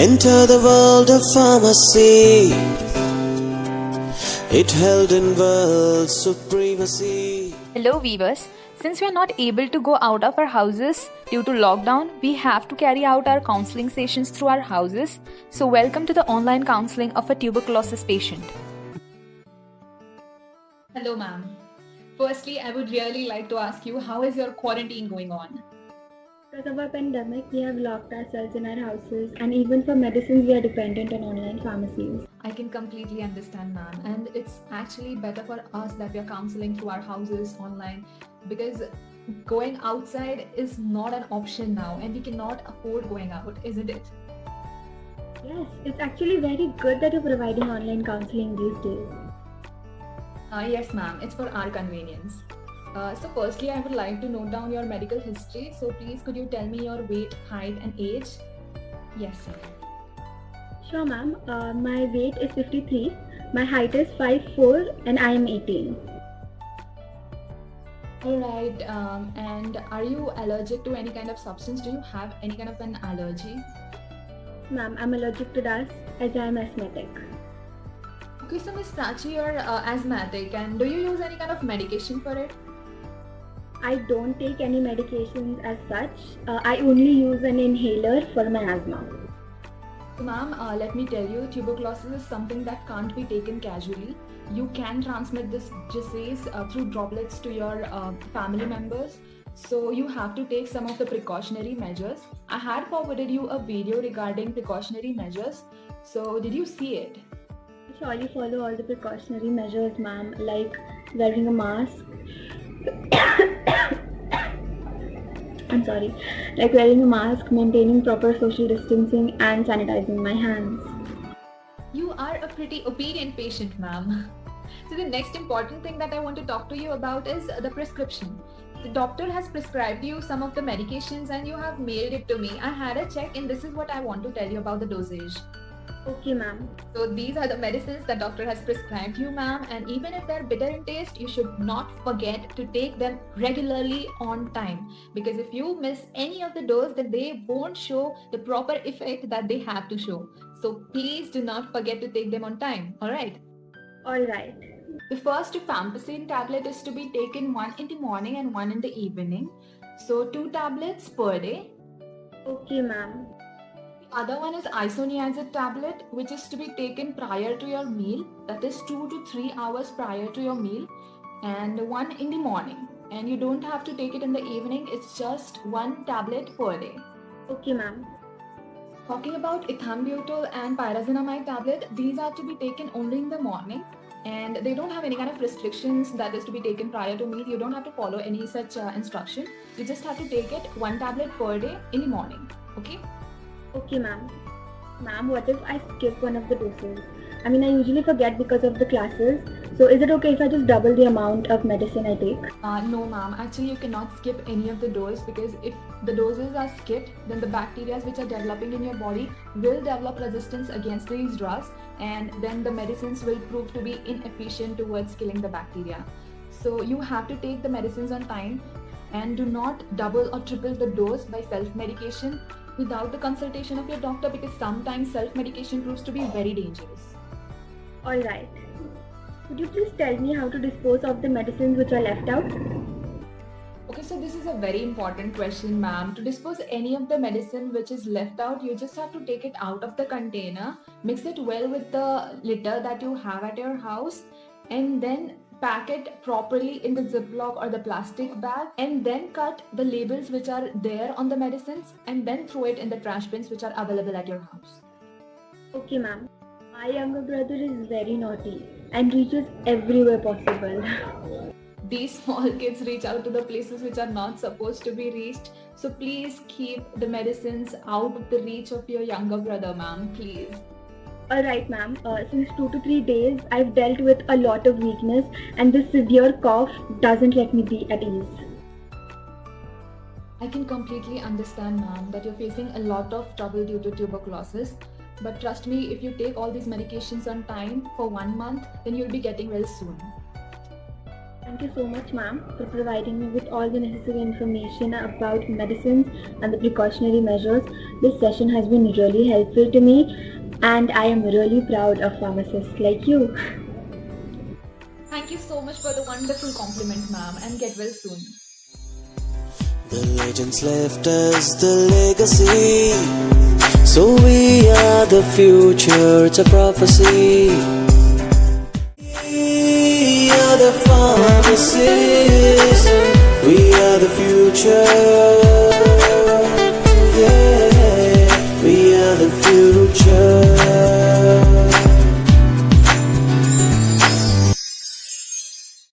Enter the world of pharmacy. It held in world supremacy. Hello viewers, since we are not able to go out of our houses due to lockdown, we have to carry out our counseling sessions through our houses. So welcome to the online counseling of a tuberculosis patient. Hello ma'am. Firstly, I would really like to ask you, how is your quarantine going on? Because of our pandemic, we have locked ourselves in our houses, and even for medicines, we are dependent on online pharmacies. I can completely understand ma'am, and it's actually better for us that we are counseling through our houses online, because going outside is not an option now and we cannot afford going out, isn't it? Yes, it's actually very good that you're providing online counseling these days. Yes ma'am, it's for our convenience. So firstly, I would like to note down your medical history. So please could you tell me your weight, height and age? Yes. Sure, ma'am. My weight is 53, my height is 5'4", and I am 18. Alright, and are you allergic to any kind of substance? Do you have any kind of an allergy? Ma'am, I'm allergic to dust as I am asthmatic. Okay, so Miss Prachi, you're asthmatic, and do you use any kind of medication for it? I don't take any medications as such. I only use an inhaler for my asthma. So ma'am, let me tell you, tuberculosis is something that can't be taken casually. You can transmit this disease through droplets to your family members. So you have to take some of the precautionary measures. I had forwarded you a video regarding precautionary measures. So did you see it? I surely follow all the precautionary measures, ma'am, like wearing a mask. I'm sorry, like wearing a mask, maintaining proper social distancing, and sanitizing my hands. You are a pretty obedient patient, ma'am. So the next important thing that I want to talk to you about is the prescription. The doctor has prescribed you some of the medications and you have mailed it to me. I had a check and this is what I want to tell you about the dosage. Okay, ma'am. So these are the medicines that doctor has prescribed you, ma'am, and even if they're bitter in taste, you should not forget to take them regularly on time, because if you miss any of the dose, then they won't show the proper effect that they have to show. So please do not forget to take them on time. All right. Alright. The first rifampicin tablet is to be taken one in the morning and one in the evening. So 2 tablets per day. Okay, ma'am. Other one is isoniazid tablet, which is to be taken prior to your meal, that is 2 to 3 hours prior to your meal, and one in the morning. And you don't have to take it in the evening, it's just 1 tablet per day. Okay, ma'am. Talking about ethambutol and pyrazinamide tablet, these are to be taken only in the morning, and they don't have any kind of restrictions that is to be taken prior to meal. You don't have to follow any such instruction. You just have to take it 1 tablet per day in the morning. Okay? Okay, ma'am. Ma'am, what if I skip one of the doses? I mean, I usually forget because of the classes. So is it okay if I just double the amount of medicine I take? No ma'am, actually you cannot skip any of the dose, because if the doses are skipped, then the bacteria which are developing in your body will develop resistance against these drugs, and then the medicines will prove to be inefficient towards killing the bacteria. So you have to take the medicines on time, and do not double or triple the dose by self-medication without the consultation of your doctor, because sometimes self-medication proves to be very dangerous. Alright. Could you please tell me how to dispose of the medicines which are left out? Okay, so this is a very important question, ma'am. To dispose any of the medicine which is left out, you just have to take it out of the container, mix it well with the litter that you have at your house, and then pack it properly in the Ziploc or the plastic bag, and then cut the labels which are there on the medicines, and then throw it in the trash bins which are available at your house. Okay, ma'am. My younger brother is very naughty and reaches everywhere possible. These small kids reach out to the places which are not supposed to be reached. So please keep the medicines out of the reach of your younger brother, ma'am, please. Alright, ma'am. Since 2 to 3 days, I've dealt with a lot of weakness, and this severe cough doesn't let me be at ease. I can completely understand, ma'am, that you're facing a lot of trouble due to tuberculosis. But trust me, if you take all these medications on time for 1 month, then you'll be getting well soon. Thank you so much, ma'am, for providing me with all the necessary information about medicines and the precautionary measures. This session has been really helpful to me, and I am really proud of pharmacists like you. Thank you so much for the wonderful compliment, ma'am, and get well soon. The legends left us the legacy, so we are the future, it's a prophecy. We are the pharmacists, we are the future.